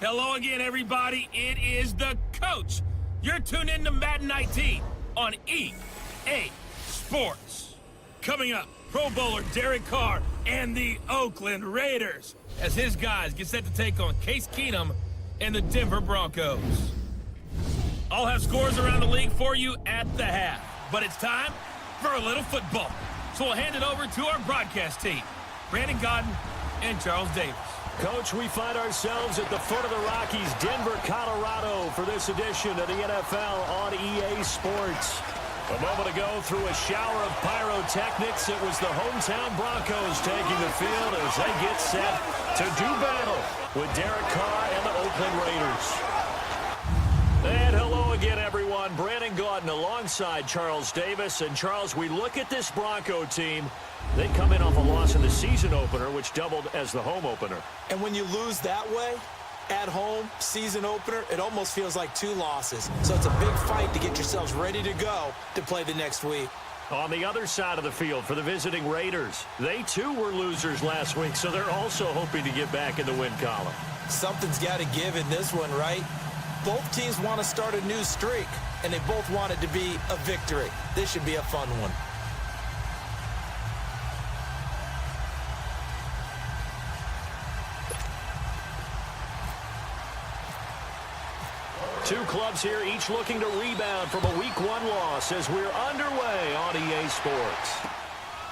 Hello again, everybody. It is the coach. You're tuned in to Madden 19 on EA Sports. Coming up, Pro Bowler Derek Carr and the Oakland Raiders as his guys get set to take on Case Keenum and the Denver Broncos. I'll have scores around the league for you at the half, but it's time for a little football. So we'll hand it over to our broadcast team, Brandon Godden and Charles Davis. Coach, we find ourselves at the foot of the Rockies, Denver, Colorado, for this edition of the NFL on EA Sports. A moment ago, through a shower of pyrotechnics, it was the hometown Broncos taking the field as they get set to do battle with Derek Carr and the Oakland Raiders. And hello again, everyone. Brandon Gaudin alongside Charles Davis. And, Charles, we look at this Bronco team. They come in off a loss in the season opener, which doubled as the home opener. And when you lose that way, at home, season opener, it almost feels like two losses. So it's a big fight to get yourselves ready to go to play the next week. On the other side of the field for the visiting Raiders, they too were losers last week, so they're also hoping to get back in the win column. Something's got to give in this one, right? Both teams want to start a new streak, and they both want it to be a victory. This should be a fun one. Two clubs here, each looking to rebound from a Week 1 loss as we're underway on EA Sports.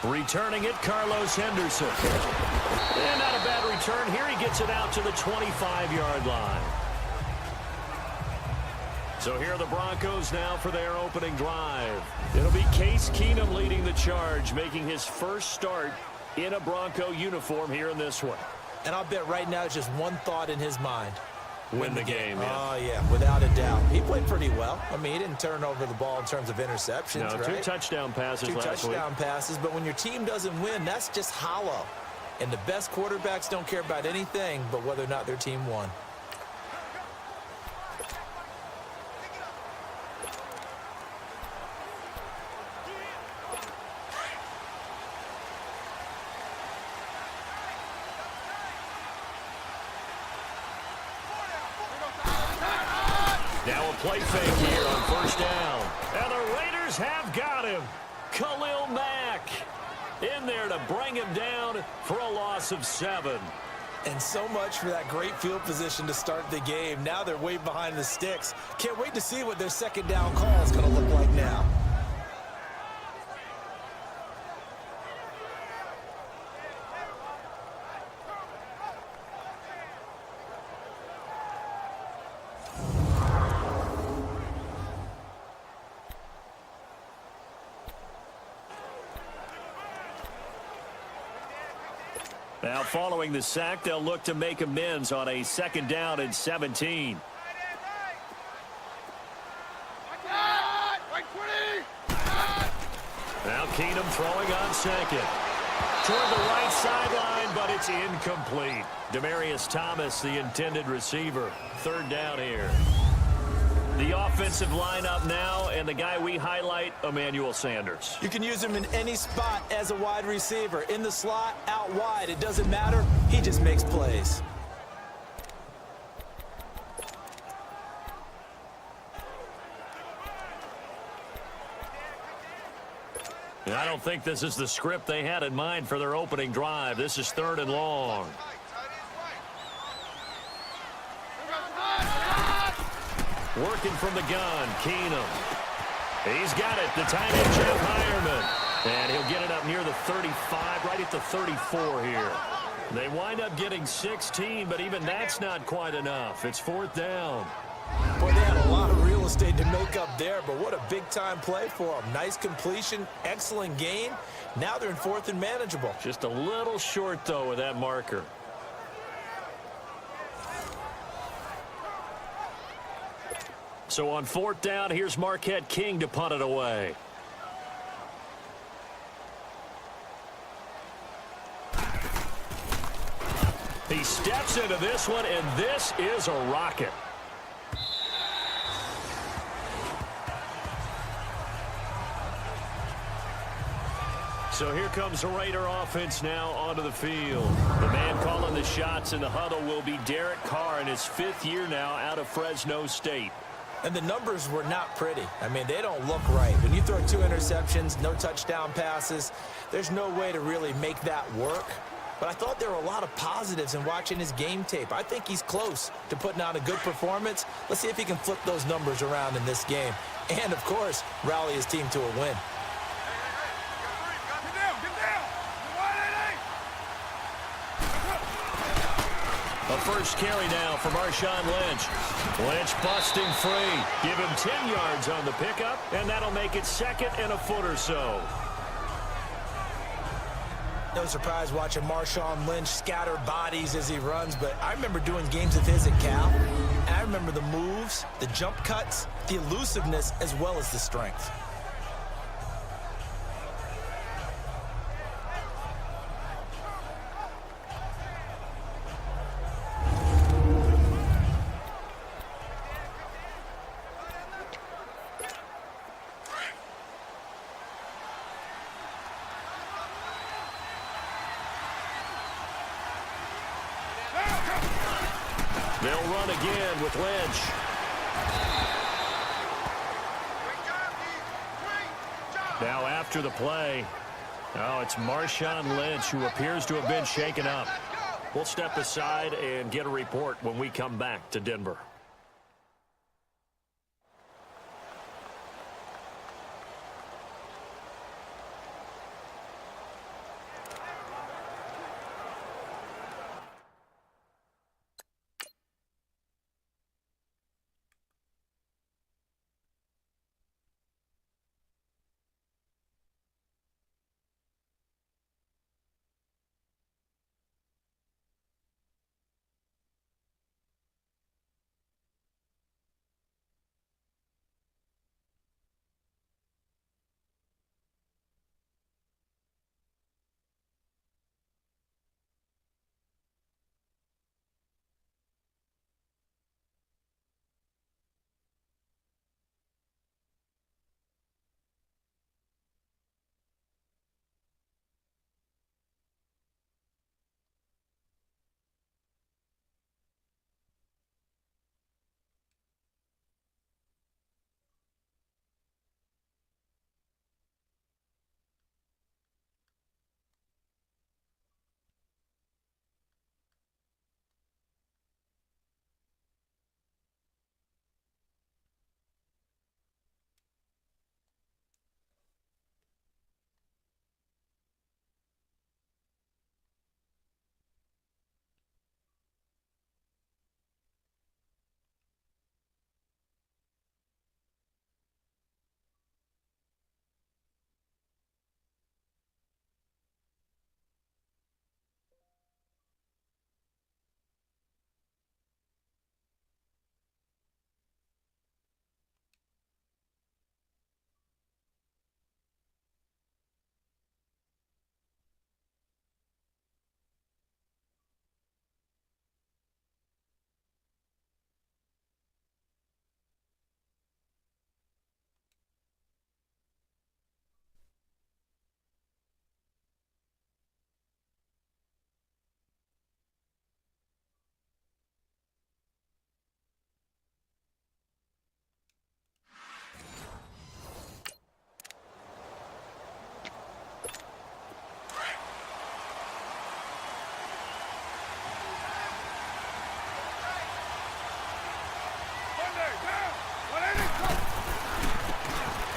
Returning it, Carlos Henderson. And not a bad return here. He gets it out to the 25-yard line. So here are the Broncos now for their opening drive. It'll be Case Keenum leading the charge, making his first start in a Bronco uniform here in this one. And I'll bet right now it's just one thought in his mind. Win the game, yeah. Oh, yeah, without a doubt. He played pretty well. I mean, he didn't turn over the ball in terms of interceptions, no, right? two touchdown passes last week. Two touchdown passes, but when your team doesn't win, that's just hollow. And the best quarterbacks don't care about anything but whether or not their team won. Now a play fake here on first down. And the Raiders have got him. Khalil Mack in there to bring him down for a loss of 7. And so much for that great field position to start the game. Now they're way behind the sticks. Can't wait to see what their second down call is going to look like now. Now following the sack, they'll look to make amends on a second down and 17. Now Keenum throwing on second. Toward the right sideline, but it's incomplete. Demaryius Thomas, the intended receiver. Third down here. The offensive lineup now, and the guy we highlight, Emmanuel Sanders. You can use him in any spot as a wide receiver. In the slot, out wide. It doesn't matter. He just makes plays. I don't think this is the script they had in mind for their opening drive. This is 3rd and long. Working from the gun, Keenum. He's got it, the tight end, Jeff Heuerman. And he'll get it up near the 35, right at the 34 here. They wind up getting 16, but even that's not quite enough. It's 4th down. Boy, they had a lot of real estate to make up there, but what a big-time play for them. Nice completion, excellent gain. Now they're in 4th and manageable. Just a little short, though, with that marker. So on 4th down, here's Marquette King to punt it away. He steps into this one, and this is a rocket. So here comes the Raider offense now onto the field. The man calling the shots in the huddle will be Derek Carr in his 5th year now out of Fresno State. And the numbers were not pretty. I mean, they don't look right. When you throw 2 interceptions, no touchdown passes, there's no way to really make that work. But I thought there were a lot of positives in watching his game tape. I think he's close to putting out a good performance. Let's see if he can flip those numbers around in this game. And, of course, rally his team to a win. A first carry now for Marshawn Lynch. Lynch busting free. Give him 10 yards on the pickup, and that'll make it 2nd and a foot or so. No surprise watching Marshawn Lynch scatter bodies as he runs, but I remember doing games of his at Cal, and I remember the moves, the jump cuts, the elusiveness, as well as the strength. They'll run again with Lynch. Now after the play, it's Marshawn Lynch who appears to have been shaken up. We'll step aside and get a report when we come back to Denver.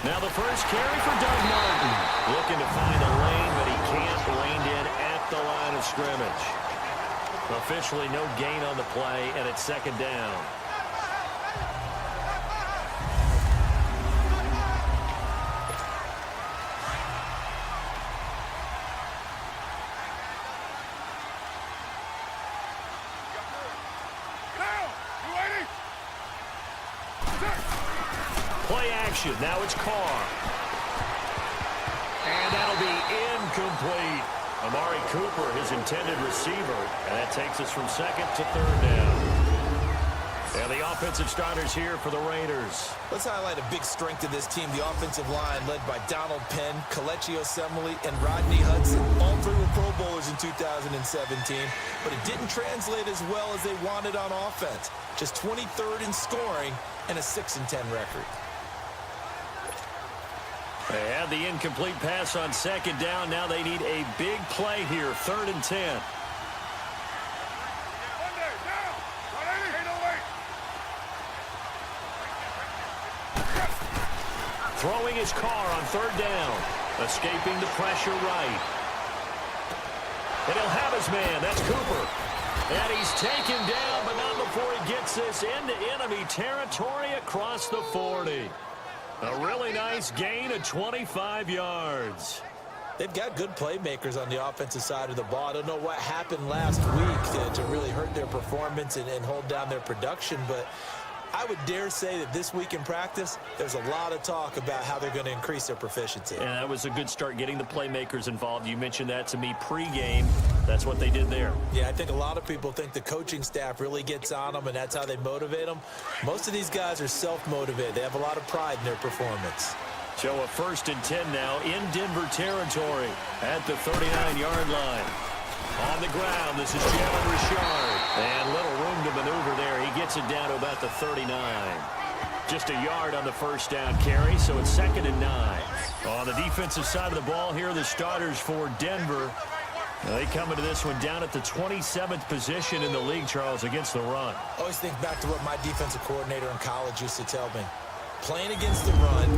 Now the first carry for Doug Martin. Looking to find a lane, but he can't. Reined in at the line of scrimmage. Officially no gain on the play, and it's 2nd down. Play action. Now it's Carr. And that'll be incomplete. Amari Cooper, his intended receiver. And that takes us from 2nd to 3rd down. And the offensive starters here for the Raiders. Let's highlight a big strength of this team, the offensive line led by Donald Penn, Kelechi Osemele, and Rodney Hudson. All three were Pro Bowlers in 2017, but it didn't translate as well as they wanted on offense. Just 23rd in scoring and a 6-10 record. They had the incomplete pass on second down. Now they need a big play here, 3rd and 10. Throwing his car on 3rd down. Escaping the pressure right. And he'll have his man. That's Cooper. And he's taken down, but not before he gets this into enemy territory across the 40. A really nice gain of 25 yards. They've got good playmakers on the offensive side of the ball. I don't know what happened last week to really hurt their performance and hold down their production, but I would dare say that this week in practice, there's a lot of talk about how they're going to increase their proficiency. And that was a good start, getting the playmakers involved. You mentioned that to me pregame. That's what they did there. Yeah, I think a lot of people think the coaching staff really gets on them, and that's how they motivate them. Most of these guys are self-motivated. They have a lot of pride in their performance. So a 1st and 10 now in Denver territory at the 39-yard line. On the ground, this is Jalen Richard. And little room to maneuver there. He gets it down to about the 39. Just a yard on the 1st down carry, so it's 2nd and 9. On the defensive side of the ball here, the starters for Denver. They come into this one down at the 27th position in the league, Charles, against the run. I always think back to what my defensive coordinator in college used to tell me. Playing against the run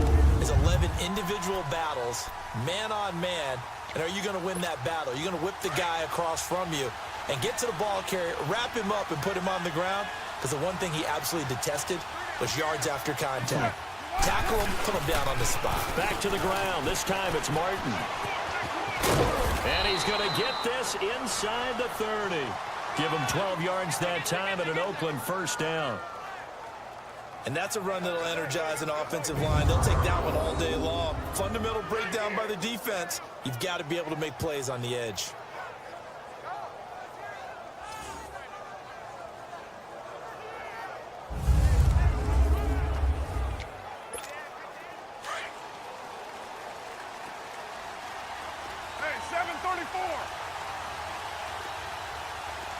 is 11 individual battles, man on man. And are you going to win that battle? You're going to whip the guy across from you and get to the ball carrier, wrap him up, and put him on the ground? Because the one thing he absolutely detested was yards after contact. Tackle him, put him down on the spot. Back to the ground. This time it's Martin. And he's going to get this inside the 30. Give him 12 yards that time and an Oakland 1st down. And that's a run that'll energize an offensive line. They'll take that one all day long. Fundamental breakdown by the defense. You've got to be able to make plays on the edge. Hey, 734.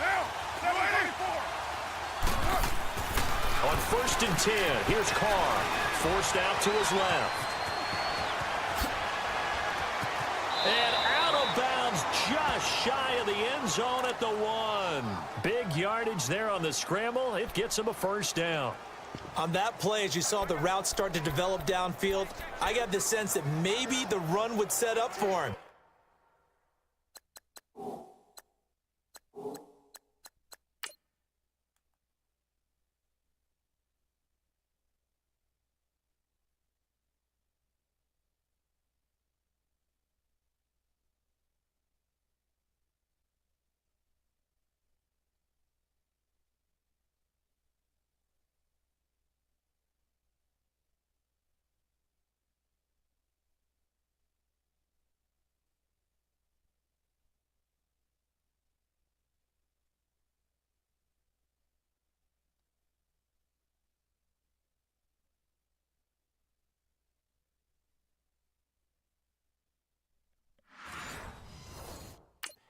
Down, 734. On 1st and 10, here's Carr. Forced out to his left. And out of bounds just shy of the end zone at the 1. Big yardage there on the scramble. It gets him a 1st down. On that play, as you saw the route start to develop downfield, I got the sense that maybe the run would set up for him.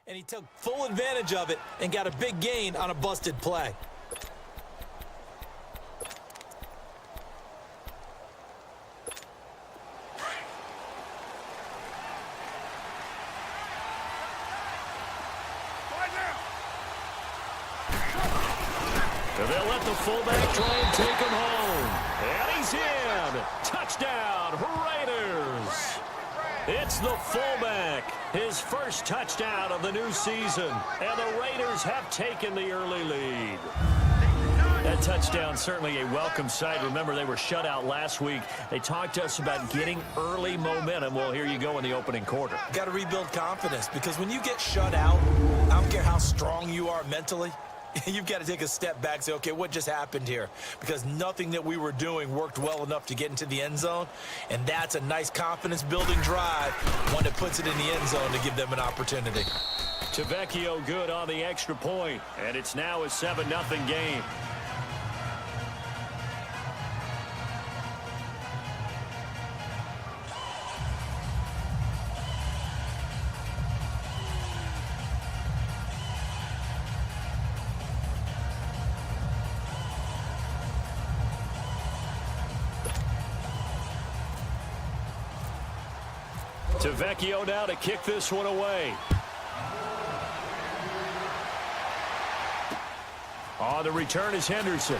And he took full advantage of it and got a big gain on a busted play. And they'll let the fullback try and take him home. And he's in. Touchdown, Raiders. It's the fullback, his 1st touchdown of the new season. And the Raiders have taken the early lead. That touchdown certainly a welcome sight. Remember, they were shut out last week. They talked to us about getting early momentum. Well, here you go in the opening quarter. Got to rebuild confidence, because when you get shut out, I don't care how strong you are mentally, you've got to take a step back and say, okay, what just happened here? Because nothing that we were doing worked well enough to get into the end zone, and that's a nice confidence-building drive, one that puts it in the end zone to give them an opportunity. Tavecchio good on the extra point, and it's now a 7-0 game. To Vecchio now to kick this one away. On the return is Henderson.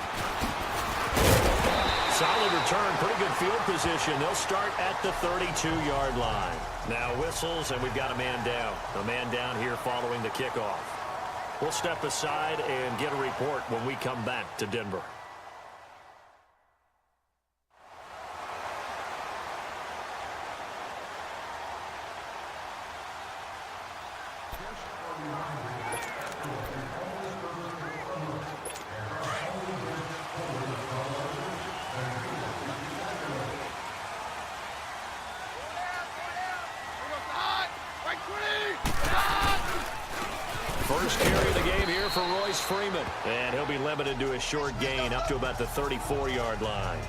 Solid return, pretty good field position. They'll start at the 32-yard line. Now whistles, and we've got a man down. A man down here following the kickoff. We'll step aside and get a report when we come back to Denver. First carry of the game here for Royce Freeman. And he'll be limited to a short gain up to about the 34-yard line.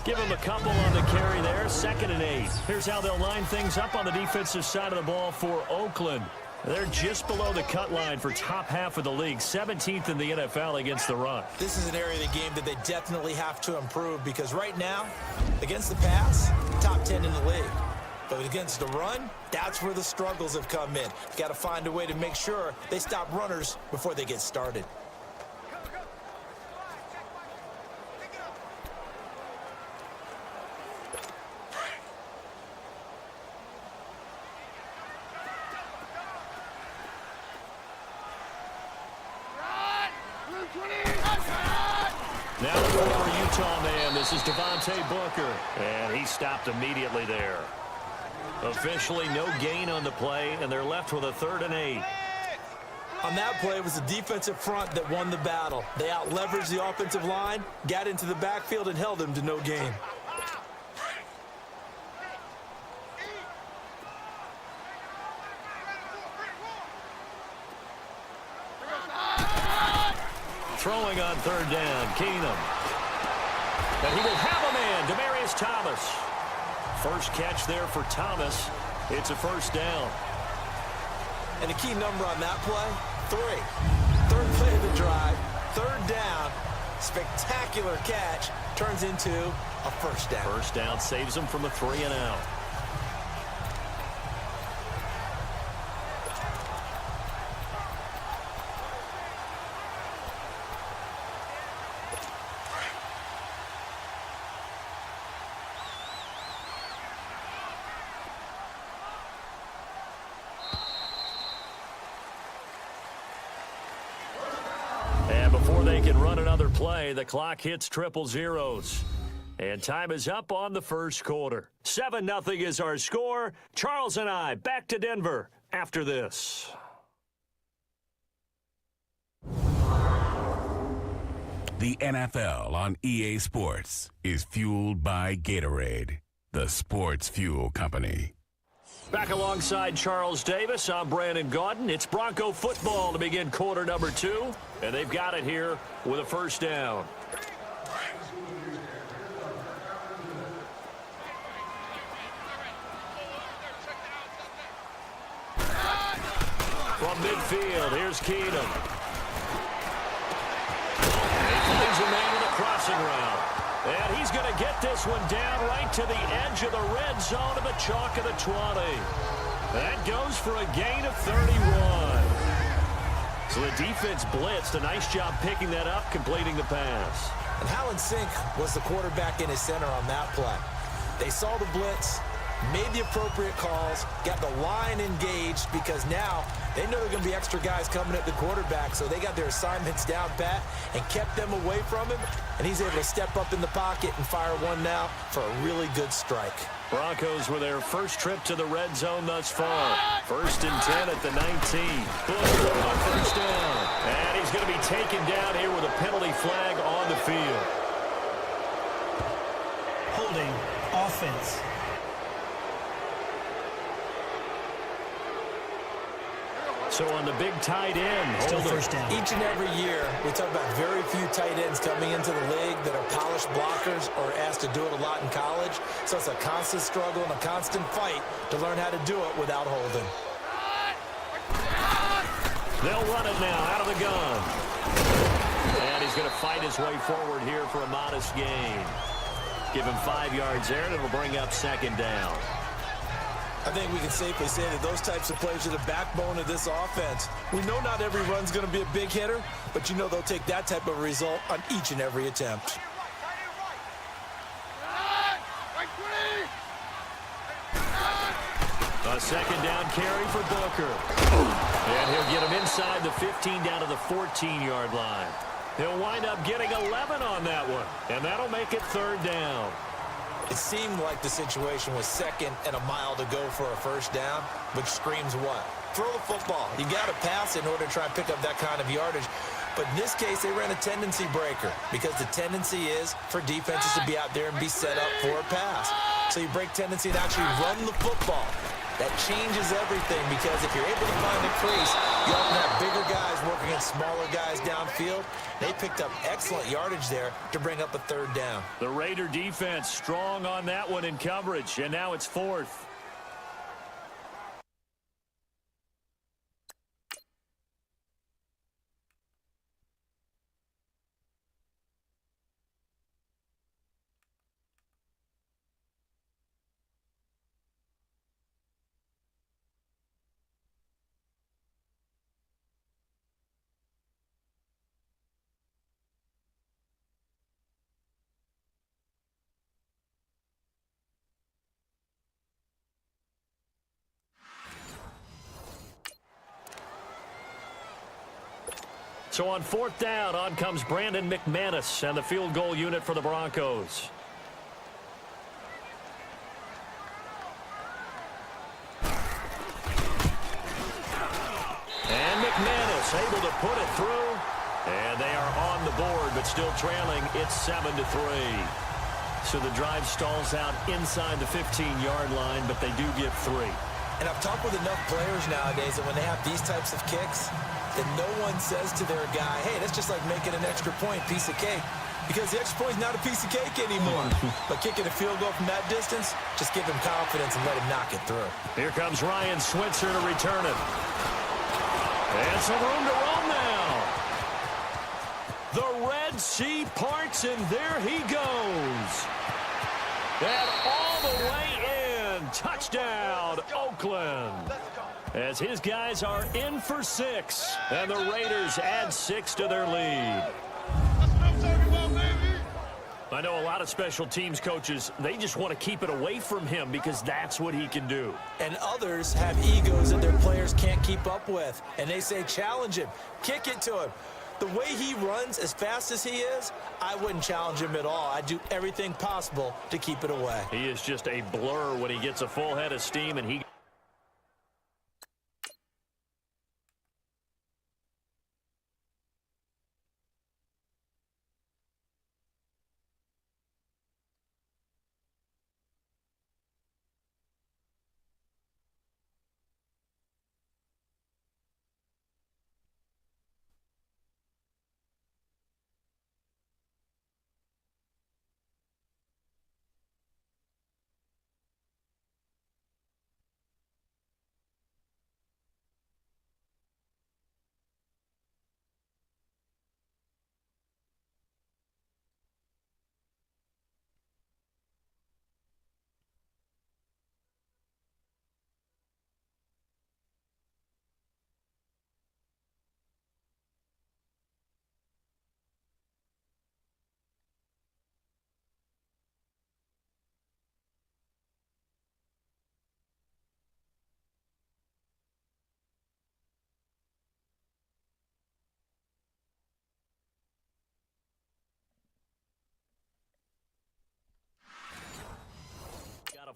Give him a couple on the carry there, 2nd and 8. Here's how they'll line things up on the defensive side of the ball for Oakland. They're just below the cut line for top half of the league, 17th in the NFL against the run. This is an area of the game that they definitely have to improve because right now, against the pass, top 10 in the league. But against the run, that's where the struggles have come in. Got to find a way to make sure they stop runners before they get started. Now the former Utah man, this is Devontae Booker, and he stopped immediately there. Officially no gain on the play, and they're left with a 3rd and 8. On that play, it was the defensive front that won the battle. They out-leveraged the offensive line, got into the backfield, and held them to no gain. Throwing on 3rd down, Keenum. And he will have a man, Demaryius Thomas. First catch there for Thomas. It's a 1st down. And the key number on that play, 3. 3rd play of the drive, 3rd down, spectacular catch, turns into a 1st down. 1st down saves him from a 3 and out. And before they can run another play, the clock hits triple zeros. And time is up on the first quarter. 7-0 is our score. Charles and I back to Denver after this. The NFL on EA Sports is fueled by Gatorade, the sports fuel company. Back alongside Charles Davis, I'm Brandon Gaudin. It's Bronco football to begin quarter number 2, and they've got it here with a 1st down. From midfield, here's Keenum. He finds a man with a crossing route. And he's going to get this one down right to the edge of the red zone of the chalk of the 20. That goes for a gain of 31. So the defense blitzed. A nice job picking that up, completing the pass. And Hallen Sink was the quarterback in his center on that play. They saw the blitz, made the appropriate calls, got the line engaged because now they know there are going to be extra guys coming at the quarterback, so they got their assignments down pat and kept them away from him, and he's able to step up in the pocket and fire one now for a really good strike. Broncos with their first trip to the red zone thus far. 1st and 10 at the 19. Bush on 1st down. And he's going to be taken down here with a penalty flag on the field. Holding offense. So on the big tight end, Still 1st down. Each and every year, we talk about very few tight ends coming into the league that are polished blockers or asked to do it a lot in college. So it's a constant struggle and a constant fight to learn how to do it without holding. They'll run it now out of the gun. And he's going to fight his way forward here for a modest gain. Give him 5 yards there, and it'll bring up 2nd down. I think we can safely say that those types of plays are the backbone of this offense. We know not every run's going to be a big hitter, but you know they'll take that type of result on each and every attempt. A second down carry for Booker. And he'll get him inside the 15 down to the 14-yard line. He'll wind up getting 11 on that one, and that'll make it third down. It seemed like the situation was second and a mile to go for a first down, which screams what? Throw the football. You got to pass in order to try and pick up that kind of yardage. But in this case, they ran a tendency breaker because the tendency is for defenses to be out there and be set up for a pass. So you break tendency and actually run the football. That changes everything because if you're able to find a crease, you often have bigger guys working against smaller guys downfield. They picked up excellent yardage there to bring up a third down. The Raider defense strong on that one in coverage, and now it's fourth. So on fourth down, on comes Brandon McManus and the field goal unit for the Broncos. And McManus able to put it through. And they are on the board, but still trailing. It's 7-3. So the drive stalls out inside the 15-yard line, but they do get 3. And I've talked with enough players nowadays that when they have these types of kicks, that no one says to their guy, hey, that's just like making an extra point, piece of cake. Because the extra point is not a piece of cake anymore. But kicking a field goal from that distance, just give him confidence and let him knock it through. Here comes Ryan Switzer to return it. And some room to run now. The Red Sea parts, and there he goes. And all the way in. Touchdown, Oakland. As his guys are in for 6, and the Raiders add 6 to their lead. I know a lot of special teams coaches, they just want to keep it away from him because that's what he can do. And others have egos that their players can't keep up with. And they say, challenge him, kick it to him. The way he runs as fast as he is, I wouldn't challenge him at all. I'd do everything possible to keep it away. He is just a blur when he gets a full head of steam, and he...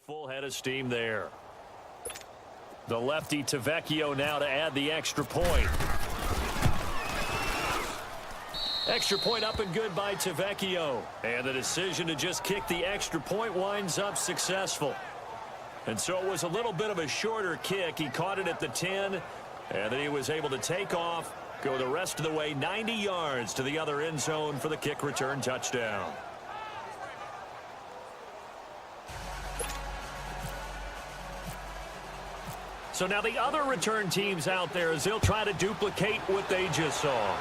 Full head of steam there. The lefty Tavecchio now to add the extra point. Extra point up and good by Tavecchio. And the decision to just kick the extra point winds up successful. And so it was a little bit of a shorter kick. He caught it at the 10, and then he was able to take off, go the rest of the way 90 yards to the other end zone for the kick return touchdown. So now the other return teams out there as they'll try to duplicate what they just saw.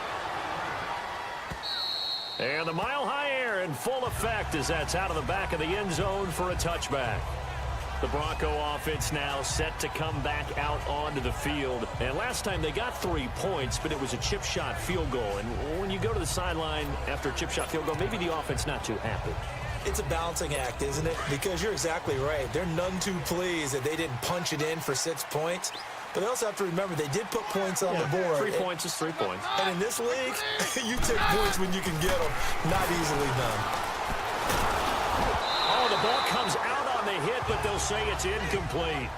And the mile-high air in full effect as that's out of the back of the end zone for a touchback. The Bronco offense now set to come back out onto the field. And last time they got 3 points, but it was a chip shot field goal. And when you go to the sideline after a chip shot field goal, maybe the offense not too happy. It's a balancing act, isn't it? Because you're exactly right. They're none too pleased that they didn't punch it in for 6 points. But they also have to remember they did put points on the board. 3 points is 3 points. And in this league, you take points when you can get them. Not easily done. Oh, the ball comes out on the hit, but they'll say it's incomplete.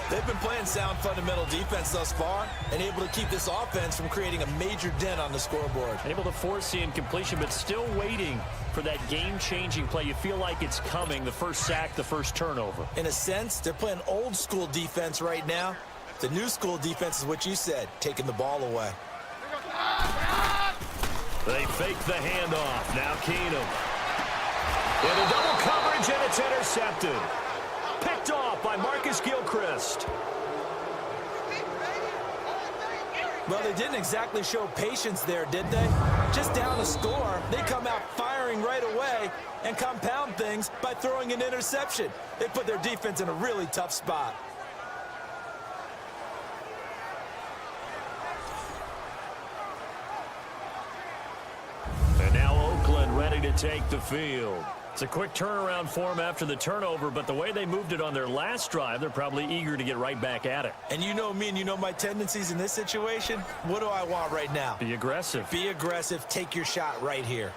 They've been playing sound fundamental defense thus far and able to keep this offense from creating a major dent on the scoreboard. Able to force the incompletion, but still waiting for that game-changing play. You feel like it's coming, the first sack, the first turnover. In a sense, they're playing old-school defense right now. The new school defense is what you said, taking the ball away. They fake the handoff. Now Keenum. In a double coverage, and it's intercepted. Picked off by Marcus Gilchrist. Well, they didn't exactly show patience there, did they? Just down a score, they come out firing right away and compound things by throwing an interception. They put their defense in a really tough spot. And now Oakland ready to take the field. It's a quick turnaround for them after the turnover, but the way they moved it on their last drive, they're probably eager to get right back at it. And you know me and you know my tendencies in this situation. What do I want right now? Be aggressive. Be aggressive. Take your shot right here.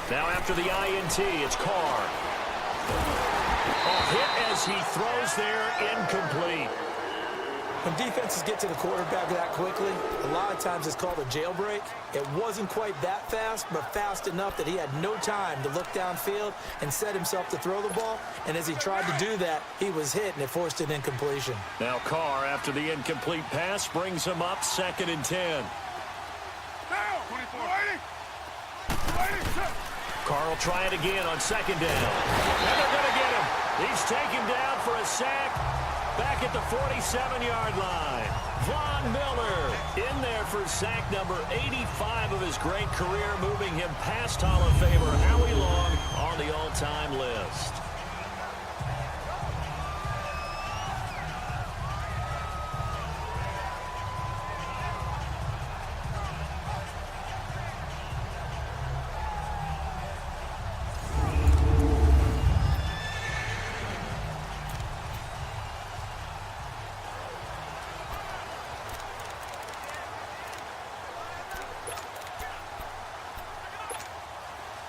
Now after the INT, it's Carr. A hit as he throws there, incomplete. When defenses get to the quarterback that quickly, a lot of times it's called a jailbreak. It wasn't quite that fast, but fast enough that he had no time to look downfield and set himself to throw the ball. And as he tried to do that, he was hit, and it forced an incompletion. Now Carr, after the incomplete pass, brings him up 2nd and 10. Down! 24. 280. Carr will try it again on 2nd down. And they're going to get him. He's taken down for a sack back at the 47-yard line. Von Miller in there for sack number 85 of his great career, moving him past Hall of Famer Howie Long on the all-time list.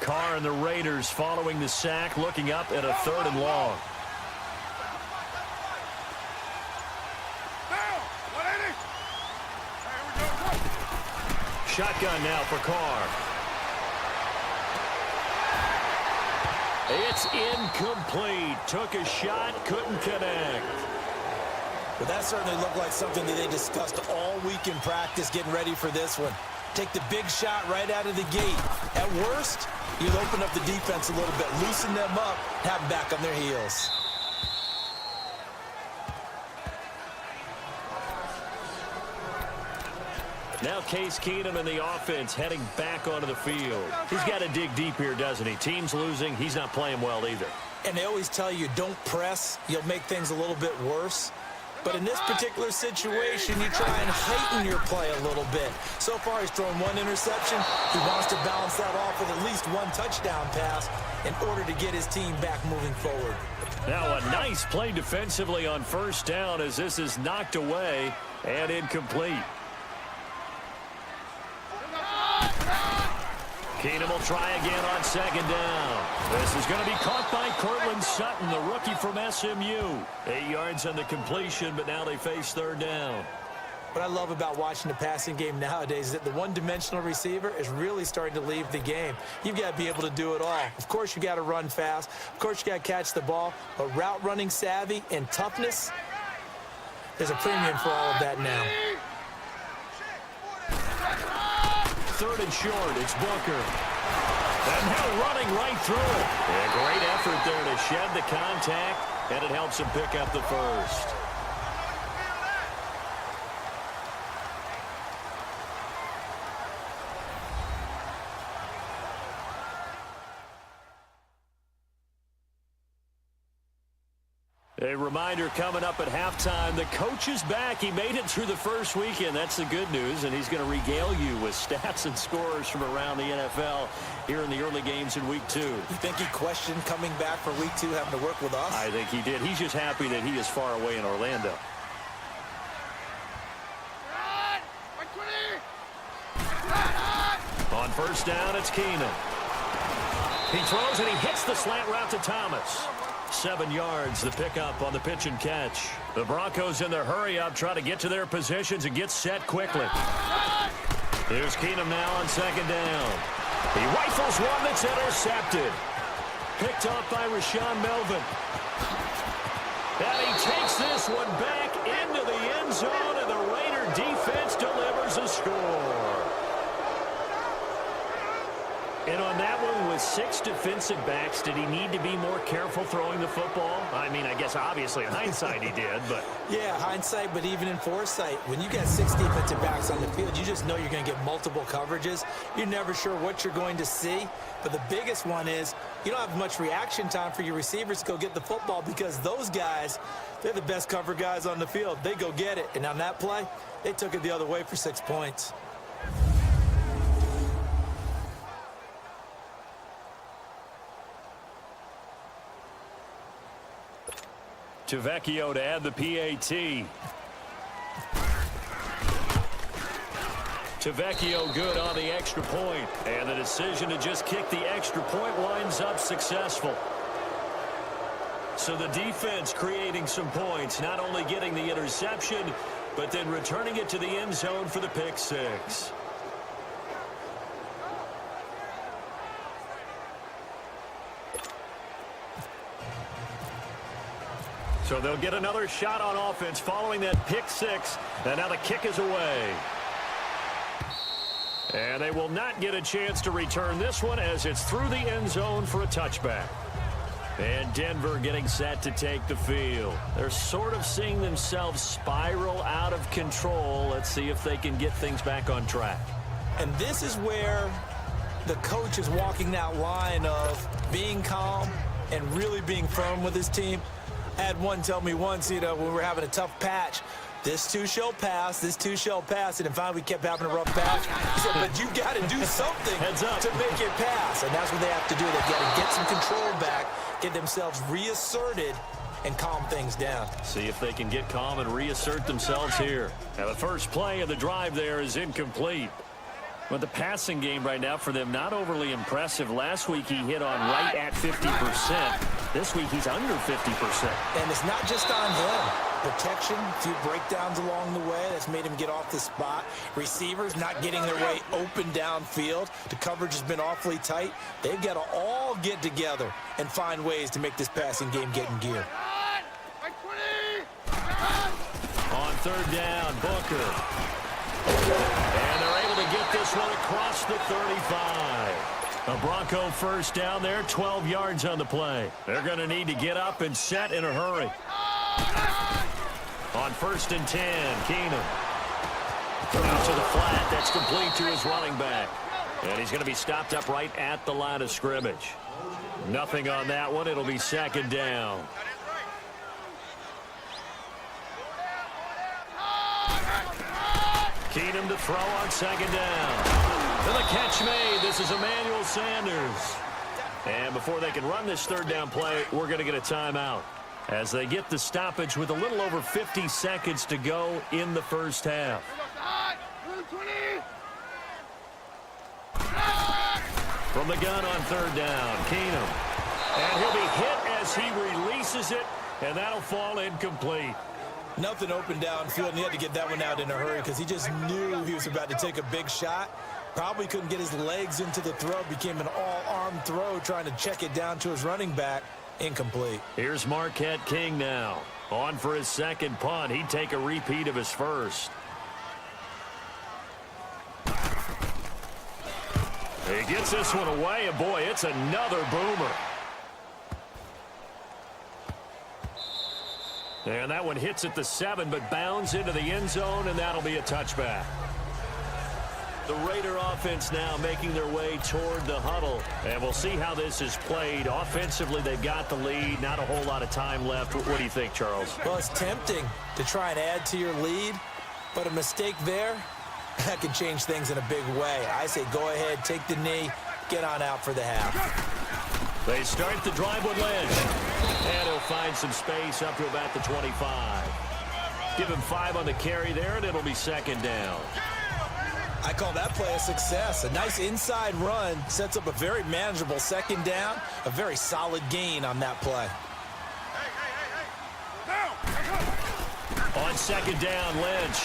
Carr and the Raiders following the sack, looking up at a 3rd and long. Shotgun now for Carr. It's incomplete. Took a shot, couldn't connect. But that certainly looked like something that they discussed all week in practice getting ready for this one. Take the big shot right out of the gate. At worst, you'll open up the defense a little bit, loosen them up, have them back on their heels. Now Case Keenum and the offense heading back onto the field. He's got to dig deep here, doesn't he? Team's losing. He's not playing well either. And they always tell you, don't press. You'll make things a little bit worse. But in this particular situation, you try and heighten your play a little bit. So far, he's thrown 1 interception. He wants to balance that off with at least 1 touchdown pass in order to get his team back moving forward. Now a nice play defensively on 1st down as this is knocked away And incomplete. Keenum will try again on second down. This is going to be caught by Cortland Sutton, the rookie from SMU. 8 yards on the completion, but now they face third down. What I love about watching the passing game nowadays is that the one-dimensional receiver is really starting to leave the game. You've got to be able to do it all. Of course, you got to run fast. Of course, you got to catch the ball. But route running savvy and toughness, there's a premium for all of that now. Third and short, it's Booker. And now running right through it. A great effort there to shed the contact, and it helps him pick up the first. A reminder coming up at halftime, the coach is back. He made it through the first weekend. That's the good news, and he's going to regale you with stats and scores from around the NFL here in the early games in Week 2. You think he questioned coming back for Week 2, having to work with us? I think he did. He's just happy that he is far away in Orlando. On first down, it's Keenum. He throws and he hits the slant route to Thomas. 7 yards, the pickup on the pitch and catch. The Broncos in their hurry-up try to get to their positions and get set quickly. Here's Keenum now on second down. He rifles one that's intercepted. Picked off by Rashawn Melvin. And he takes this one back into the end zone, and the Raider defense delivers a score. And on that one, with 6 defensive backs, did he need to be more careful throwing the football? I mean, I guess obviously in hindsight he did, but... Yeah, hindsight, but even in foresight, when you got 6 defensive backs on the field, you just know you're going to get multiple coverages. You're never sure what you're going to see. But the biggest one is you don't have much reaction time for your receivers to go get the football because those guys, they're the best cover guys on the field. They go get it. And on that play, they took it the other way for 6 points. Tavecchio to add the PAT. Tavecchio good on the extra point. And the decision to just kick the extra point winds up successful. So the defense creating some points, not only getting the interception, but then returning it to the end zone for the pick six. So they'll get another shot on offense following that pick six. And now the kick is away. And they will not get a chance to return this one as it's through the end zone for a touchback. And Denver getting set to take the field. They're sort of seeing themselves spiral out of control. Let's see if they can get things back on track. And this is where the coach is walking that line of being calm and really being firm with his team. I had one tell me once, when we were having a tough patch, this too shall pass, this too shall pass, and finally we kept having a rough patch. He said, but you got to do something to make it pass, and that's what they have to do. They've got to get some control back, get themselves reasserted, and calm things down. See if they can get calm and reassert themselves here. Now the first play of the drive there is incomplete. But the passing game right now for them, not overly impressive. Last week he hit on right at 50%. This week he's under 50%. And it's not just on him. Protection, a few breakdowns along the way. That's made him get off the spot. Receivers not getting their way open downfield. The coverage has been awfully tight. They've got to all get together and find ways to make this passing game get in gear. On third down, Booker. And they're able to get this one across the 35. A Bronco first down there, 12 yards on the play. They're going to need to get up and set in a hurry. On first and 10, Keenum. Out to the flat. That's complete to his running back. And he's going to be stopped up right at the line of scrimmage. Nothing on that one. It'll be second down. Keenum to throw on second down. To the catch made. This is Emmanuel Sanders. And before they can run this third down play, we're going to get a timeout. as they get the stoppage with a little over 50 seconds to go in the first half. From the gun on third down, Keenum. And he'll be hit as he releases it, and that'll fall incomplete. Nothing open downfield, and he had to get that one out in a hurry because he just knew he was about to take a big shot. Probably couldn't get his legs into the throw. Became an all-arm throw trying to check it down to his running back. Incomplete. Here's Marquette King now. On for his second punt. He'd take a repeat of his first. He gets this one away, and boy, it's another boomer. And that one hits at the 7, but bounds into the end zone, and that'll be a touchback. The Raider offense now making their way toward the huddle, and we'll see how this is played. Offensively, they've got the lead. Not a whole lot of time left. What do you think, Charles? Well, it's tempting to try and add to your lead, but a mistake there, that can change things in a big way. I say go ahead, take the knee, get on out for the half. They start the drive with Lynch, and he'll find some space up to about the 25. Give him 5 on the carry there, and it'll be second down. I call that play a success. A nice inside run sets up a very manageable second down, a very solid gain on that play. On second down, Lynch.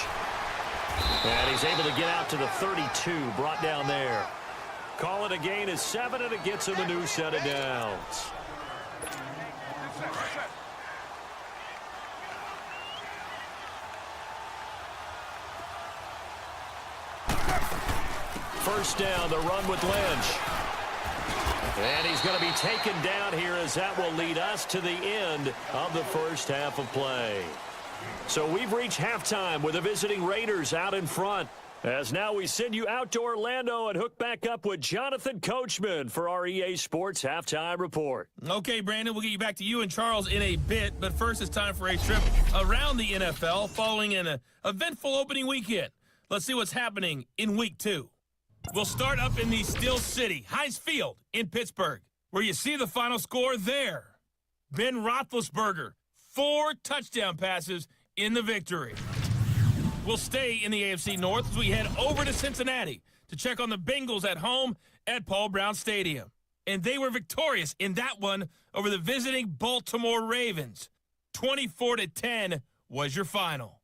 And he's able to get out to the 32, brought down there. Call it a gain of 7, and it gets him a new set of downs. First down, the run with Lynch. And he's going to be taken down here as that will lead us to the end of the first half of play. So we've reached halftime with the visiting Raiders out in front. As now we send you out to Orlando and hook back up with Jonathan Coachman for our EA Sports Halftime Report. Okay, Brandon, we'll get you back to you and Charles in a bit, but first it's time for a trip around the NFL following an eventful opening weekend. Let's see what's happening in Week 2. We'll start up in the Steel City, Heinz Field in Pittsburgh, where you see the final score there. Ben Roethlisberger, 4 touchdown passes in the victory. We'll stay in the AFC North as we head over to Cincinnati to check on the Bengals at home at Paul Brown Stadium. And they were victorious in that one over the visiting Baltimore Ravens. 24-10 was your final.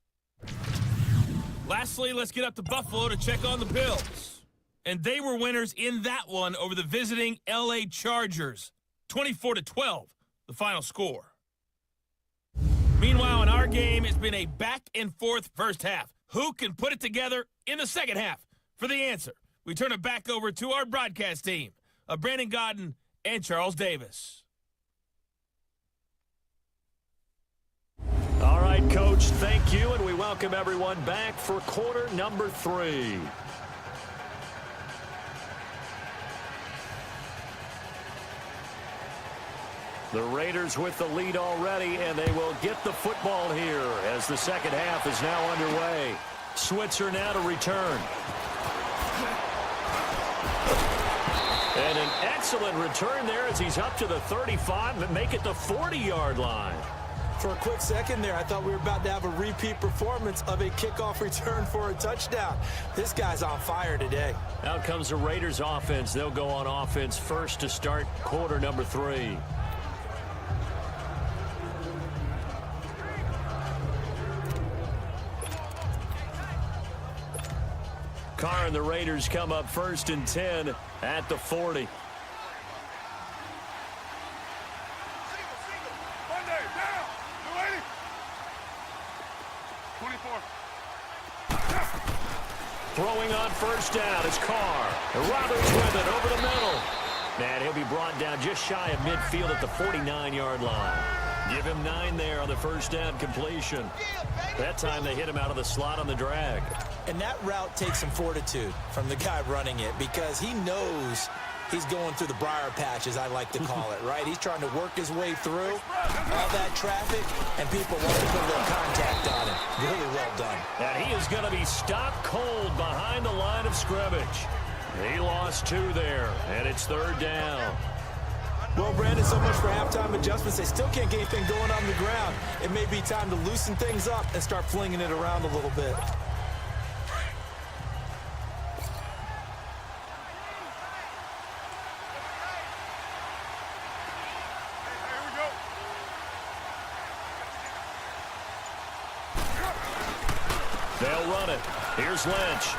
Lastly, let's get up to Buffalo to check on the Bills. And they were winners in that one over the visiting LA Chargers. 24-12, the final score. Meanwhile, in our game, it's been a back-and-forth first half. Who can put it together in the second half? For the answer, we turn it back over to our broadcast team of Brandon Godden and Charles Davis. All right, Coach, thank you, and we welcome everyone back for quarter number 3. The Raiders with the lead already, and they will get the football here as the second half is now underway. Switzer now to return. And an excellent return there as he's up to the 35 and make it the 40-yard line. For a quick second there, I thought we were about to have a repeat performance of a kickoff return for a touchdown. This guy's on fire today. Out comes the Raiders offense. They'll go on offense first to start quarter number 3. Carr and the Raiders come up first and 10 at the 40. Monday, down. 280. 24. Throwing on first down is Carr. And Roberts with it over the middle. And he'll be brought down just shy of midfield at the 49-yard line. Give him 9 there on the first down completion. That time they hit him out of the slot on the drag. And that route takes some fortitude from the guy running it because he knows he's going through the briar patch, as I like to call it, right? He's trying to work his way through all that traffic, and people want to put a little contact on him. Really well done. And he is going to be stopped cold behind the line of scrimmage. He lost 2 there, and it's third down. Well, Brandon, so much for halftime adjustments. They still can't get anything going on the ground. It may be time to loosen things up and start flinging it around a little bit. They'll run it. Here's Lynch.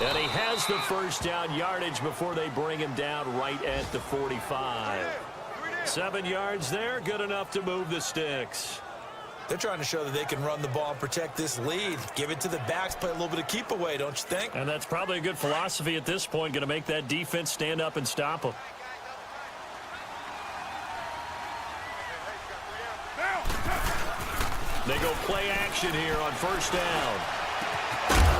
And he has the first down yardage before they bring him down right at the 45. 7 yards there, good enough to move the sticks. They're trying to show that they can run the ball and protect this lead. Give it to the backs, play a little bit of keep away, don't you think? And that's probably a good philosophy at this point, going to make that defense stand up and stop them. They go play action here on first down.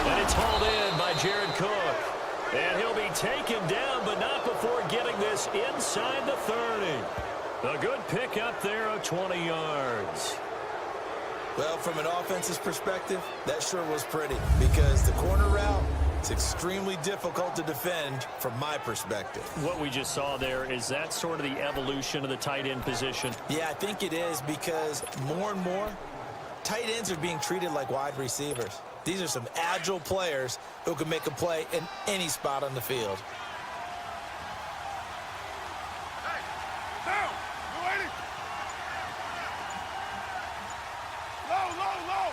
And it's hauled in by Jared Cook. And he'll be taken down, but not before getting this inside the 30. A good pickup there of 20 yards. Well, from an offense's perspective, that sure was pretty because the corner route, it's extremely difficult to defend from my perspective. What we just saw there, is that sort of the evolution of the tight end position? Yeah, I think it is because more and more, tight ends are being treated like wide receivers. These are some agile players who can make a play in any spot on the field. Down! You ready? Low, low, low!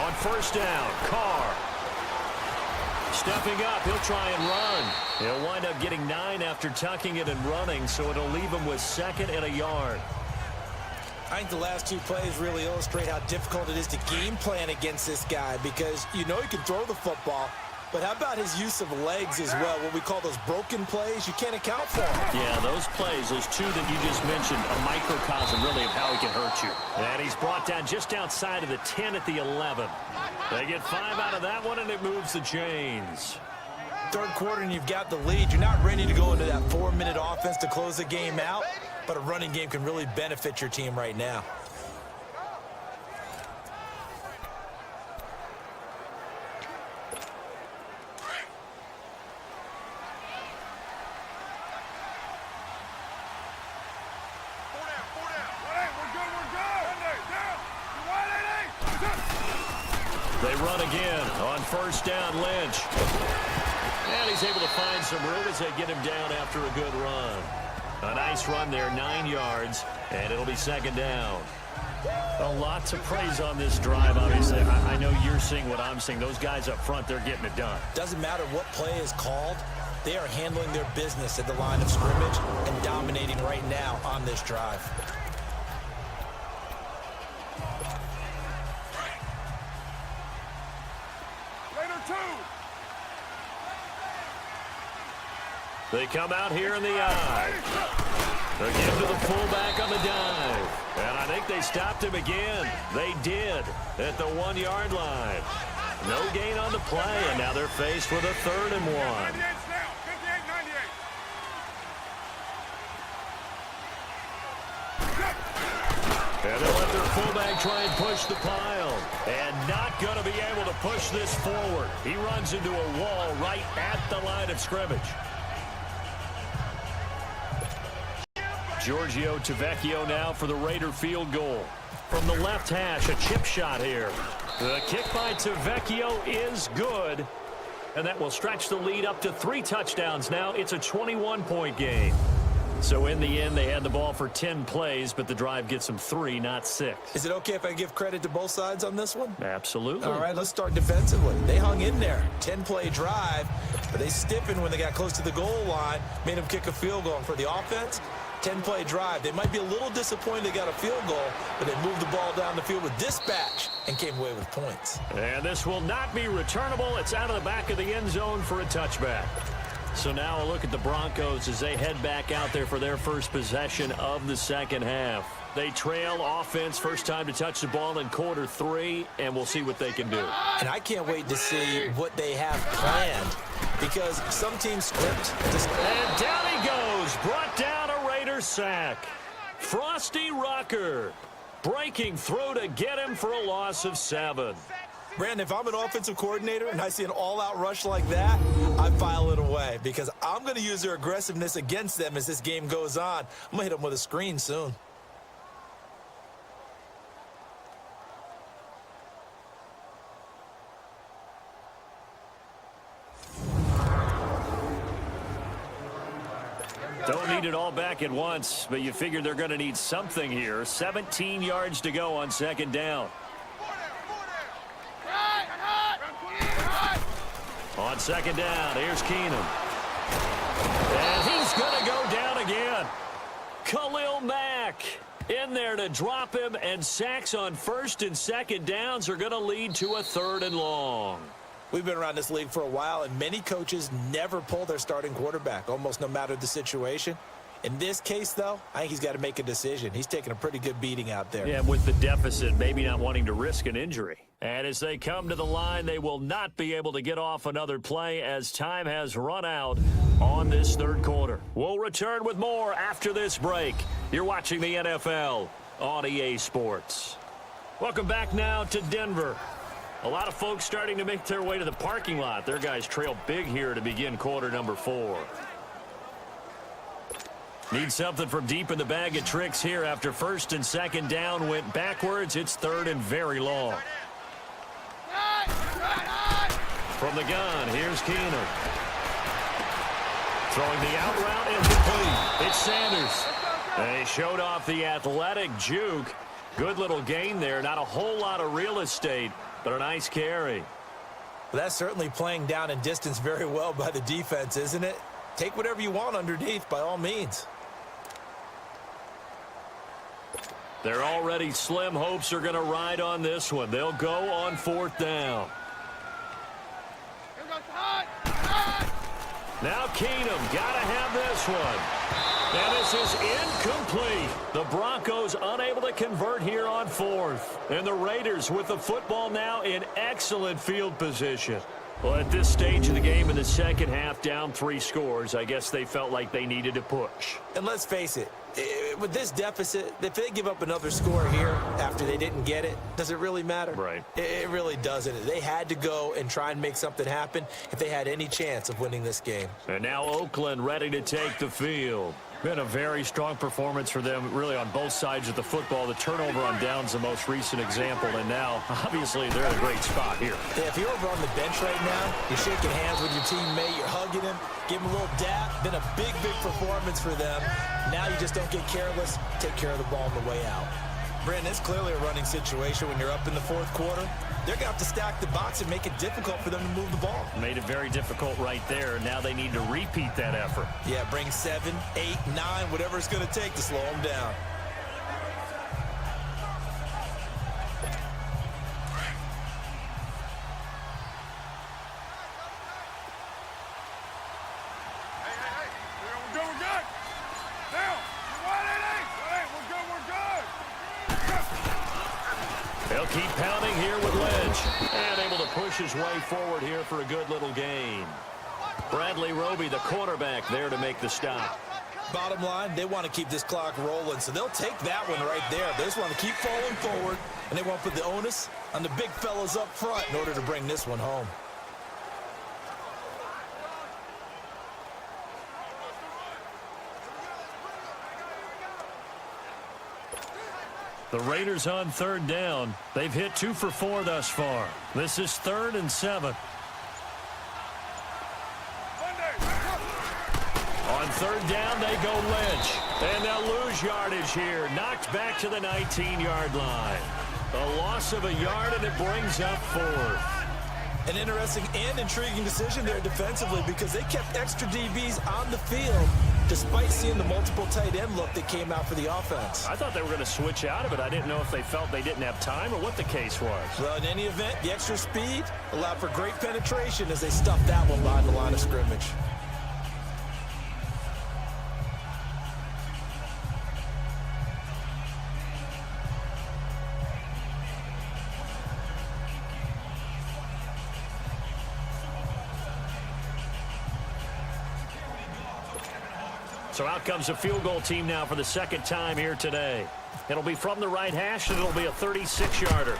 On first down, Carr. Stepping up, he'll try and run. He'll wind up getting 9 after tucking it and running, so it'll leave him with 2nd and a yard. I think the last 2 plays really illustrate how difficult it is to game plan against this guy because you know he can throw the football, but how about his use of legs as well, what we call those broken plays? You can't account for them. Yeah, those plays, those 2 that you just mentioned, a microcosm really of how he can hurt you. And he's brought down just outside of the 10 at the 11. They get 5 out of that one, and it moves the chains. Third quarter and you've got the lead. You're not ready to go into that 4-minute offense to close the game out, but a running game can really benefit your team right now. They run again on first down, Lynch. And he's able to find some room as they get him down after a good run. A nice run there, 9 yards, and it'll be 2nd down. A lot to praise on this drive, obviously. I know you're seeing what I'm seeing. Those guys up front, they're getting it done. Doesn't matter what play is called. They are handling their business at the line of scrimmage and dominating right now on this drive. They come out here in the eye. Again to the fullback on the dive. And I think they stopped him again. They did at the 1-yard line. No gain on the play, and now they're faced with a 3rd and 1. And they'll let their fullback try and push the pile. And not going to be able to push this forward. He runs into a wall right at the line of scrimmage. Giorgio Tavecchio now for the Raider field goal. From the left hash, a chip shot here. The kick by Tavecchio is good. And that will stretch the lead up to 3 touchdowns now. It's a 21-point game. So in the end, they had the ball for 10 plays, but the drive gets them 3, not 6. Is it okay if I give credit to both sides on this one? Absolutely. All right, let's start defensively. They hung in there. 10-play drive, but they stiffened when they got close to the goal line, made them kick a field goal. And for the offense, 10-play drive. They might be a little disappointed they got a field goal, but they moved the ball down the field with dispatch and came away with points. And this will not be returnable. It's out of the back of the end zone for a touchback. So now a look at the Broncos as they head back out there for their first possession of the 2nd half. They trail offense, first time to touch the ball in quarter 3, and we'll see what they can do. And I can't wait to see what they have planned because some teams script. And down he goes, brought down a Raider sack. Frosty Rucker breaking through to get him for a loss of 7. Brandon, if I'm an offensive coordinator and I see an all-out rush like that, I file it away because I'm going to use their aggressiveness against them as this game goes on. I'm going to hit them with a screen soon. Don't need it all back at once, but you figure they're going to need something here. 17 yards to go on second down. On second down, here's Keenum. And he's going to go down again. Khalil Mack in there to drop him, and sacks on first and second downs are going to lead to a 3rd and long. We've been around this league for a while, and many coaches never pull their starting quarterback, almost no matter the situation. In this case, though, I think he's got to make a decision. He's taking a pretty good beating out there. Yeah, with the deficit, maybe not wanting to risk an injury. And as they come to the line, they will not be able to get off another play as time has run out on this third quarter. We'll return with more after this break. You're watching the NFL on EA Sports. Welcome back now to Denver. A lot of folks starting to make their way to the parking lot. Their guys trail big here to begin quarter number 4. Need something from deep in the bag of tricks here after first and second down went backwards. It's 3rd and very long. From the gun, here's Keenum. Throwing the out route and complete. It's Sanders. They showed off the athletic juke. Good little gain there. Not a whole lot of real estate, but a nice carry. Well, that's certainly playing down and distance very well by the defense, isn't it? Take whatever you want underneath by all means. Their already slim hopes are going to ride on this one. They'll go on 4th down. Now Keenum, got to have this one. And this is incomplete. The Broncos unable to convert here on 4th. And the Raiders with the football now in excellent field position. Well, at this stage of the game in the second half, down 3 scores, I guess they felt like they needed to push. And let's face it, with this deficit, if they give up another score here after they didn't get it, does it really matter? Right. It really doesn't. They had to go and try and make something happen if they had any chance of winning this game. And now Oakland ready to take the field. Been a very strong performance for them, really, on both sides of the football. The turnover on downs, the most recent example, and now, obviously, they're in a great spot here. Yeah, if you're over on the bench right now, you're shaking hands with your teammate, you're hugging him, give him a little dap. Been a big, big performance for them. Now you just don't get careless. Take care of the ball on the way out. Brandon, it's clearly a running situation when you're up in the 4th quarter. They're going to have to stack the box and make it difficult for them to move the ball. Made it very difficult right there. Now they need to repeat that effort. Yeah, bring 7, 8, 9, whatever it's going to take to slow them down. We're good. Now, They'll keep pounding here with Lynch. And able to push his way forward here for a good little gain. Bradley Roby, the cornerback, there to make the stop. Bottom line, they want to keep this clock rolling, so they'll take that one right there. They just want to keep falling forward, and they want to put the onus on the big fellas up front in order to bring this one home. The Raiders on 3rd down. They've hit 2 for 4 thus far. This is 3rd and 7. On 3rd down, they go Lynch. And they'll lose yardage here. Knocked back to the 19-yard line. A loss of a yard, and it brings up 4th. An interesting and intriguing decision there defensively because they kept extra DBs on the field despite seeing the multiple tight end look that came out for the offense. I thought they were going to switch out of it. I didn't know if they felt they didn't have time or what the case was. Well, in any event, the extra speed allowed for great penetration as they stuffed that one behind the line of scrimmage. So out comes a field goal team now for the second time here today. It'll be from the right hash, and it'll be a 36-yarder.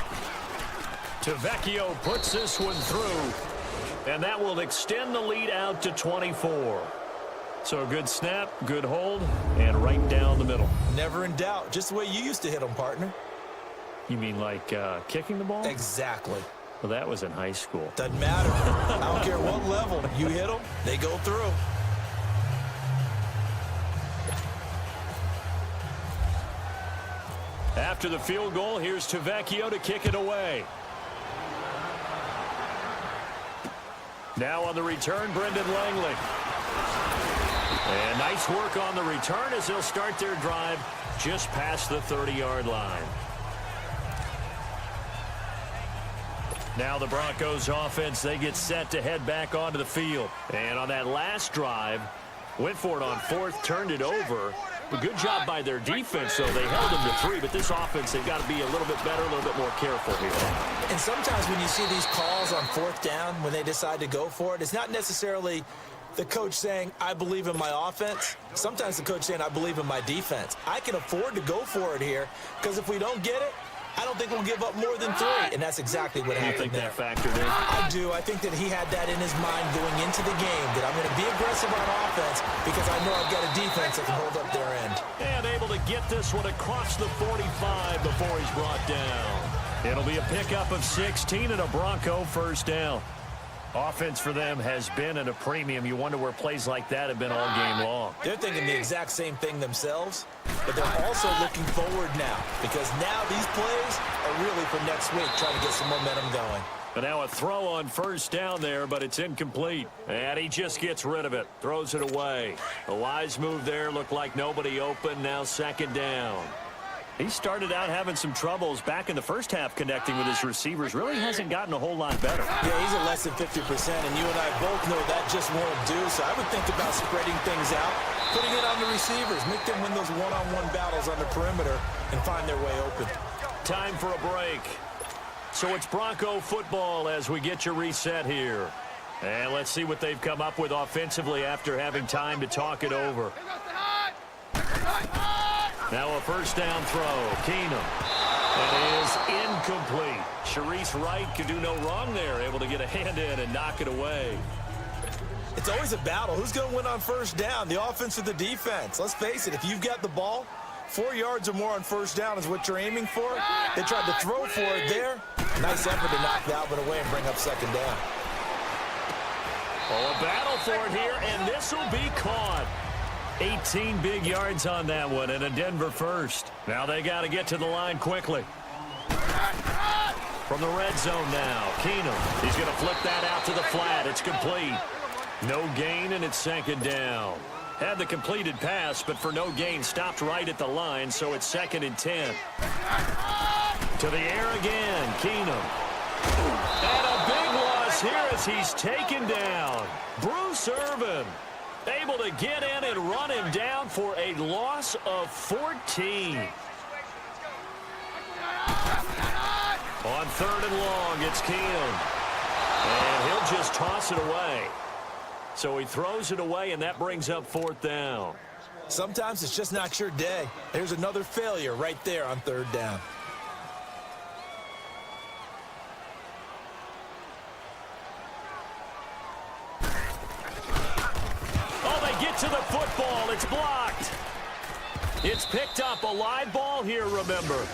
Tavecchio puts this one through, and that will extend the lead out to 24. So a good snap, good hold, and right down the middle. Never in doubt. Just the way you used to hit them, partner. You mean like kicking the ball? Exactly. Well, that was in high school. Doesn't matter. I don't care what level. You hit them, they go through. After the field goal, here's Tavecchio to kick it away. Now on the return, Brendan Langley. And nice work on the return as they'll start their drive just past the 30-yard line. Now the Broncos offense, they get set to head back onto the field. And on that last drive, went for it on fourth, turned it over. A good job by their defense, though. They held them to 3, but this offense, they've got to be a little bit better, a little bit more careful here. And sometimes when you see these calls on fourth down, when they decide to go for it, it's not necessarily the coach saying, I believe in my offense. Sometimes the coach saying, I believe in my defense. I can afford to go for it here, because if we don't get it, I don't think we'll give up more than 3. And that's exactly what happened there. You think that factored in? I do. I think that he had that in his mind going into the game, that I'm going to be aggressive on offense because I know I've got a defense that can hold up their end. And able to get this one across the 45 before he's brought down. It'll be a pickup of 16 and a Bronco first down. Offense for them has been at a premium. You wonder where plays like that have been all game long. They're thinking the exact same thing themselves, but they're also looking forward now because now these plays are really for next week, trying to get some momentum going. But now a throw on first down there, but it's incomplete. And he just gets rid of it, throws it away. A wise move there, looked like nobody open, now second down. He started out having some troubles back in the first half connecting with his receivers. Really hasn't gotten a whole lot better. Yeah, he's at less than 50%, and you and I both know that just won't do. So I would think about spreading things out, putting it on the receivers, make them win those one-on-one battles on the perimeter and find their way open. Time for a break. So it's Bronco football as we get your reset here. And let's see what they've come up with offensively after having time to talk it over. Now a first down throw. Keenum. That is incomplete. Sharice Wright could do no wrong there. Able to get a hand in and knock it away. It's always a battle. Who's going to win on first down? The offense or the defense? Let's face it. If you've got the ball, 4 yards or more on first down is what you're aiming for. They tried to throw for it there. Nice effort to knock that one away and bring up second down. Oh, a battle for it here, and this will be caught. 18 big yards on that one, and a Denver first. Now they got to get to the line quickly. From the red zone now, Keenum. He's going to flip that out to the flat. It's complete. No gain, and it's second down. Had the completed pass, but for no gain, stopped right at the line, so it's 2nd and 10. To the air again, Keenum. And a big loss here as he's taken down. Bruce Irvin able to get in and run him down for a loss of 14. On 3rd and long, it's Keenum. And he'll just toss it away. So he throws it away, and that brings up 4th down. Sometimes it's just not your day. There's another failure right there on 3rd down. To the football, it's blocked. It's picked up, a live ball here, remember.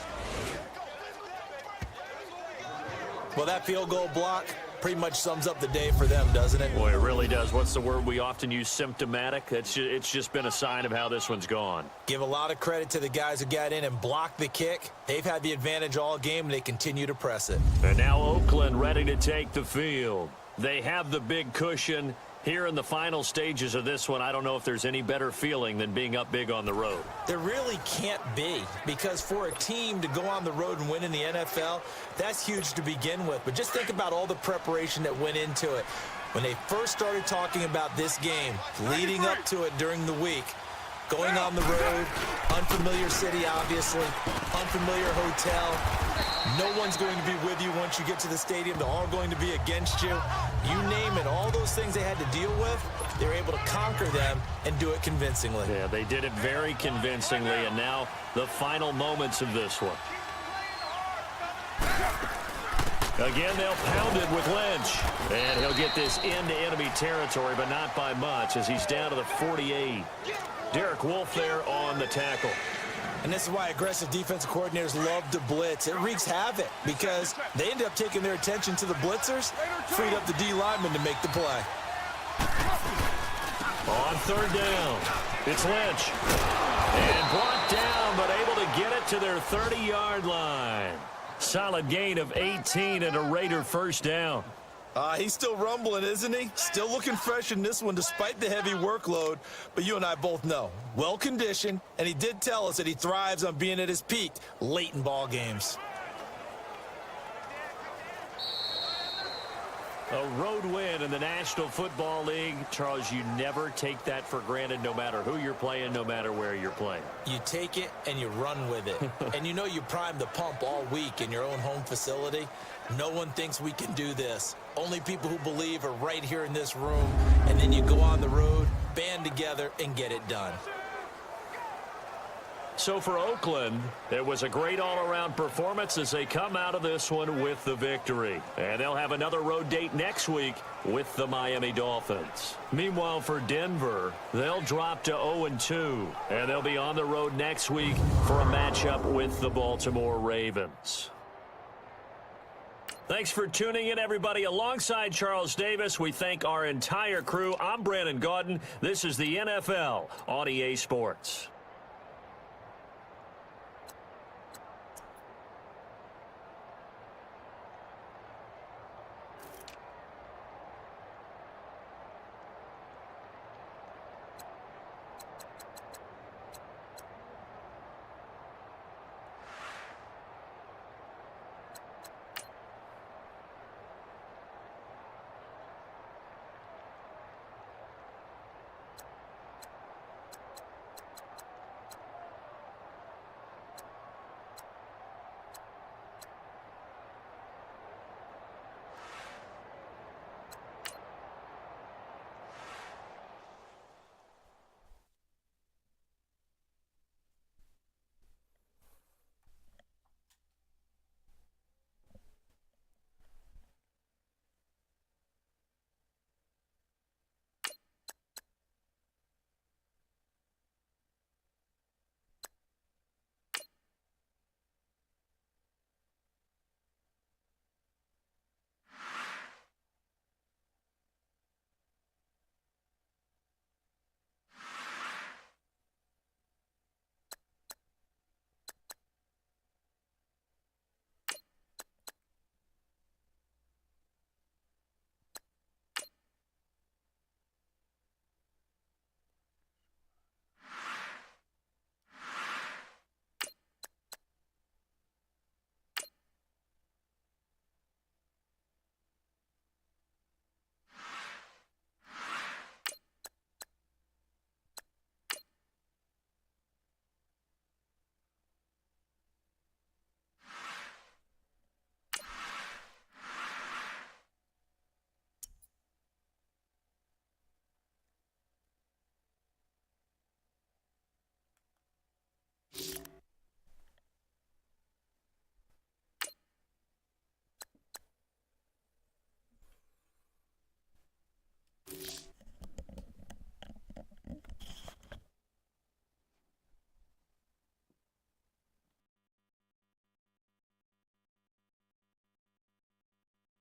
Well, that field goal block pretty much sums up the day for them, doesn't it? Boy, it really does. What's the word we often use? Symptomatic. It's just been a sign of how this one's gone. Give a lot of credit to the guys who got in and blocked the kick. They've had the advantage all game, and they continue to press it. And now Oakland ready to take the field. They have the big cushion. Here in the final stages of this one, I don't know if there's any better feeling than being up big on the road. There really can't be, because for a team to go on the road and win in the NFL, that's huge to begin with. But just think about all the preparation that went into it. When they first started talking about this game, leading up to it during the week, going on the road, unfamiliar city, obviously, unfamiliar hotel. No one's going to be with you once you get to the stadium. They're all going to be against you. You name it, all those things they had to deal with, they were able to conquer them and do it convincingly. Yeah, they did it very convincingly, and now the final moments of this one. Again, they'll pound it with Lynch. And he'll get this into enemy territory, but not by much as he's down to the 48. Derek Wolfe there on the tackle. And this is why aggressive defensive coordinators love to blitz. It wreaks havoc because they end up taking their attention to the blitzers, freed up the D lineman to make the play. On third down, it's Lynch. And brought down, but able to get it to their 30-yard line. Solid gain of 18 and a Raider first down. He's still rumbling, isn't he? Still looking fresh in this one despite the heavy workload. But you and I both know, well-conditioned, and he did tell us that he thrives on being at his peak late in ball games. A road win in the National Football League. Charles, you never take that for granted no matter who you're playing, no matter where you're playing. You take it and you run with it. And you know you primed the pump all week in your own home facility. No one thinks we can do this. Only people who believe are right here in this room. And then you go on the road, band together, and get it done. So for Oakland, it was a great all-around performance as they come out of this one with the victory. And they'll have another road date next week with the Miami Dolphins. Meanwhile, for Denver, they'll drop to 0-2. And they'll be on the road next week for a matchup with the Baltimore Ravens. Thanks for tuning in, everybody. Alongside Charles Davis, we thank our entire crew. I'm Brandon Gaudin. This is the NFL on EA Sports.